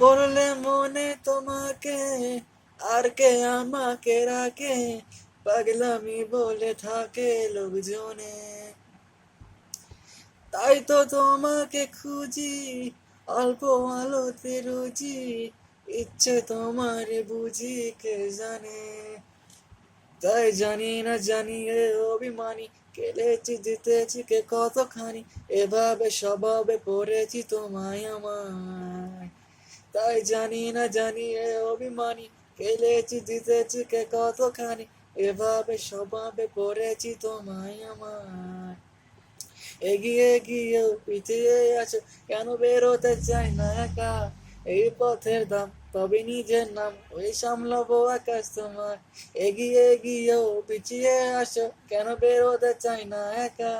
পড়লে মনে তোমাকে, আর কে আমাকে রাখে, পাগলামি বলে থাকে লোকজনে। তাই তো তোমাকে খুঁজি, অল্প আলোতে রুজি, ইচ্ছে তোমার বুঝি কে জানে। তাই জানি না জানি এ অভিমানী, খেলেছি জিতেছি কে কতখানি, এভাবে স্বভাবে পড়েছি তোমায় আমায়। তাই জানি না জানি এ অভিমানী, খেলেছি জিতেছি কে কতখানি, এভাবে স্বভাবে পড়েছি তোমায় আমায়। এগিয়ে গিয়েও পিছিয়ে আছো, কেন বেরোতে চাই না একা, এই পথের দাম তবে নিজের নাম, ওই সামলাবো আকাশ তোমার। এগিয়ে গিয়েও পিছিয়ে আসো, কেন বেরোতে চাই না একা,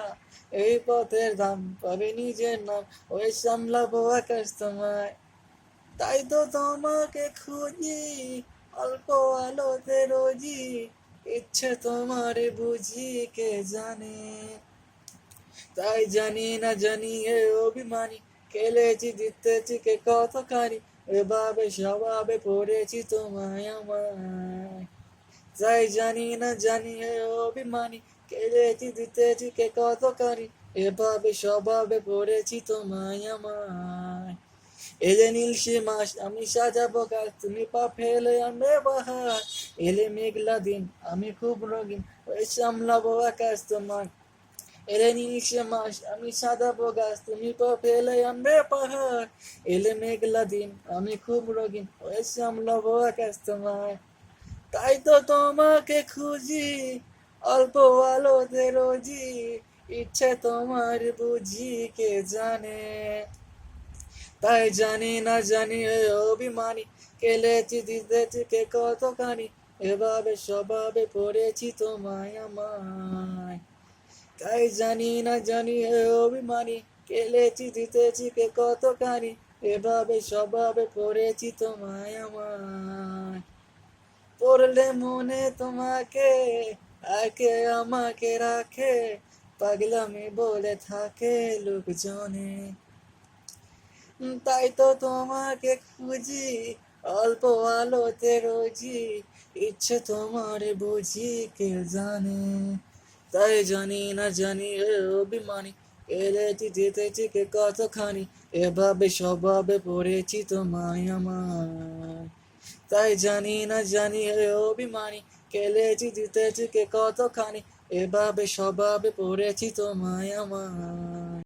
এই পথের দাম তবে নিজের নাম, ওই সামলাবো আকাশ তোমায়। তাই তো তোমাকে খুঁজি, অল্প আলোতে রোজি, ইচ্ছে তোমার বুঝি কে জানে। তাই জানি না জানি এ অভিমানী, খেলেছি জিতেছি কে কতখানি, এভাবে স্বভাবে পড়েছি তোমায় আমায়। তাই জানি না জানি এ অভিমানী, খেলেছি জিতেছি কে কতখানি, এভাবে স্বভাবে পড়েছি তোমায় আমায়। এলে নীলসে মাস আমি সাজাবো গাছ, তুমি পা ফেলে আনবে বাহার, এলে মেঘলা দিন আমি খুব রঙিন, ওই সামলাবো আকাশ তোমার। এলে নিশে মাস আমি সাজাবো গাছ, তুমি তো ফেলে আনবে পাহাড়, এলে মেঘলা দিন আমি খুব রঙিন, ওই সামলাবো আকাশ তোমায়। তাই তো তোমাকে খুঁজি, অল্প আলোতে রোজি, ইচ্ছে তোমার বুঝি কে জানে। তাই জানি না জানি এ অভিমানী, খেলেছি জিতেছি কে কতখানি, এভাবে স্বভাবে পড়েছি তোমায় আমায়। তাই জানি না জানি এ অভিমানী, খেলেছি জিতেছি কে কতখানি, এভাবে স্বভাবে পড়েছি তোমায় আমায়। পড়লে মনে তোমাকে, আকে আমাকে রাখে, পাগলামি বলে থাকে লোকজনে। তাই তো তোমাকে খুঁজি, অল্প আলোতে রোজি, ইচ্ছে তোমার বুঝি কে জানে। তাই জানি না জানি এ অভিমানী, খেলেছি জিতেছি কে কতখানি, এভাবে স্বভাবে পড়েছি তোমায় আমায়। তাই জানি না জানি এ অভিমানী, খেলেছি জিতেছি কে কতখানি, এভাবে স্বভাবে পড়েছি তোমায় আমায়।